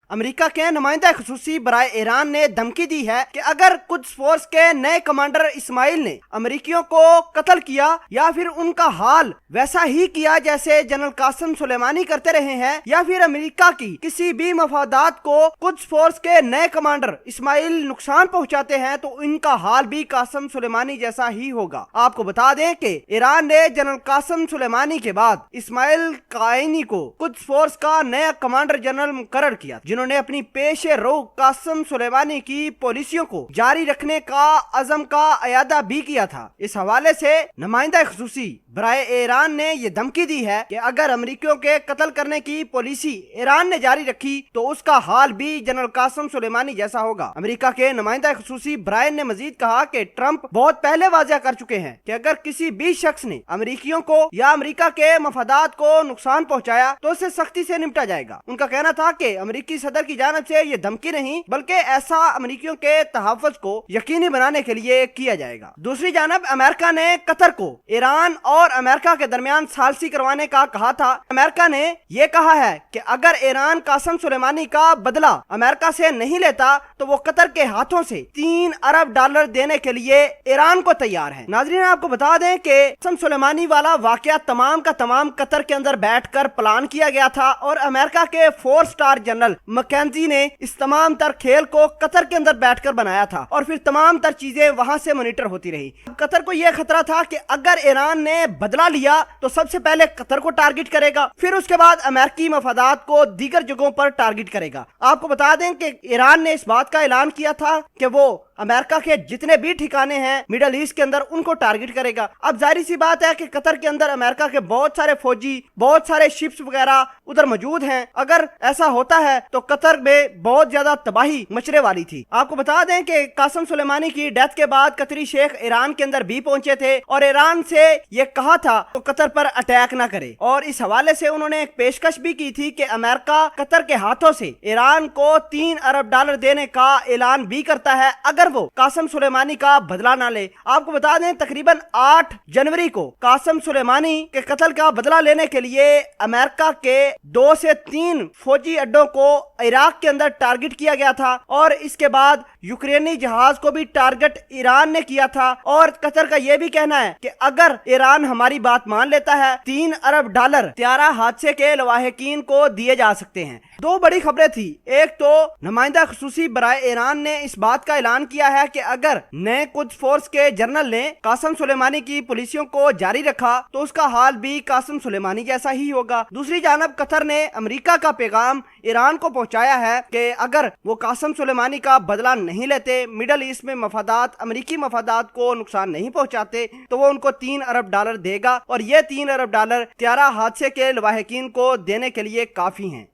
America के नुमाइंदा खुसूसी बराए ईरान ने धमकी दी है कि अगर कुद्स फोर्स के नए कमांडर इस्माइल ने अमेरिकियों को कत्ल किया या फिर उनका हाल वैसा ही किया जैसे जनरल कासिम सुलेमानी करते रहे हैं, या फिर अमेरिका की किसी भी मफादात को कुद्स फोर्स के नए कमांडर इस्माइल नुकसान पहुंचाते हैं, तो इनका हाल भी कासिम सुलेमानी जैसा ही होगा। आपको बता दें कि ईरान ने जनरल कासिम सुलेमानी के बाद इस्माइल कायनी को कुद्स फोर्स का नया कमांडर जनरल मुकर्रर किया, जिन्होंने अपनी पेश रो कासिम सुलेमानी की पॉलिसियों को जारी रखने का अज़म का अयादा भी किया था। इस हवाले से नुमाइंदा खुसूसी बराए ईरान ने यह धमकी दी है कि अगर अमेरिकियों के कत्ल करने की पॉलिसी ईरान ने जारी रखी तो उसका हाल भी जनरल कासिम सुलेमानी जैसा होगा। अमेरिका के नुमाइंदा खुसूसी ब्रायन ने मजीद कहा कि ट्रंप बहुत पहले वाज़ा कर चुके हैं कि अगर किसी भी शख्स ने अमेरिकियों को या अमेरिका के मफादात को नुकसान पहुंचाया तो उससे सख्ती से निपटा जाएगा। उनका कहना था कि अमेरिकी सदर की जानिब से ये धमकी नहीं बल्कि ऐसा अमेरिकियों के तहफ़्फ़ुज़ को यकीनी बनाने के लिए किया जाएगा। दूसरी जानब अमेरिका ने कतर को ईरान और अमेरिका के दरमियान सालसी करवाने का कहा था। अमेरिका ने यह कहा है कि अगर ईरान कासिम सुलेमानी का बदला अमेरिका से नहीं लेता तो वो कतर के हाथों से $3 अरब देने के लिए ईरान को तैयार है। नाज़रीन, आपको बता दें कि कासिम सुलेमानी वाला वाकया तमाम का तमाम कतर के अंदर बैठकर प्लान किया गया था और अमेरिका के 4 स्टार जनरल मैकेंजी ने इस तमाम तर खेल को कतर के अंदर बैठकर बनाया था और फिर तमाम तर चीजें वहां से मॉनिटर होती रही। कतर को यह खतरा था कि अगर ईरान ने बदला लिया तो सबसे पहले कतर को टारगेट करेगा, फिर उसके बाद अमेरिकी मफादात को दीगर जगहों पर टारगेट करेगा। आपको बता दें कि ईरान ने इस बात का ऐलान किया था कि वो अमेरिका के जितने भी ठिकाने हैं मिडल ईस्ट के अंदर उनको टारगेट करेगा। अब जाहिर सी बात है कि कतर के अंदर अमेरिका के बहुत सारे फौजी, बहुत सारे शिप्स वगैरह उधर मौजूद हैं। अगर ऐसा होता है तो कतर में बहुत ज्यादा तबाही मचने वाली थी। आपको बता दें कि कासिम सुलेमानी की डेथ के बाद कतरी शेख ईरान के अंदर भी पहुंचे थे और ईरान से ये कहा था तो कतर पर अटैक ना करे, और इस हवाले से उन्होंने एक पेशकश भी की थी कि अमेरिका कतर के हाथों से ईरान को $3 अरब देने का ऐलान भी करता है अगर वो कासिम सुलेमानी का बदला ना ले। आपको बता दें तकरीबन 8 जनवरी को कासिम सुलेमानी के कत्ल का बदला लेने के लिए अमेरिका के 2 से 3 फौजी अड्डों को इराक के अंदर टारगेट किया गया था और इसके बाद यूक्रेनी जहाज को भी टारगेट ईरान ने किया था। और कतर का यह भी कहना है कि अगर ईरान हमारी बात मान लेता है $3 अरब त्यारा हादसे के लवाहिकीन को दिए जा सकते हैं। 2 बड़ी खबरें थी। एक तो नुमाइंदा खुसूसी बराए ईरान ने इस बात का ऐलान किया है कि अगर नए कुद्स फोर्स के जनरल ने कासिम सुलेमानी की पॉलिसियों को जारी रखा तो उसका हाल भी कासिम सुलेमानी जैसा ही होगा। दूसरी जानब कतर ने अमेरिका का पैगाम ईरान को पहुंचाया है कि अगर वो कासिम सुलेमानी का बदला नहीं लेते, मिडल ईस्ट में मफादात अमेरिकी मफादात को नुकसान नहीं पहुंचाते, तो वो उनको $3 अरब देगा और ये $3 अरब त्यारा हादसे के लवाहिकीन को देने के लिए काफी हैं।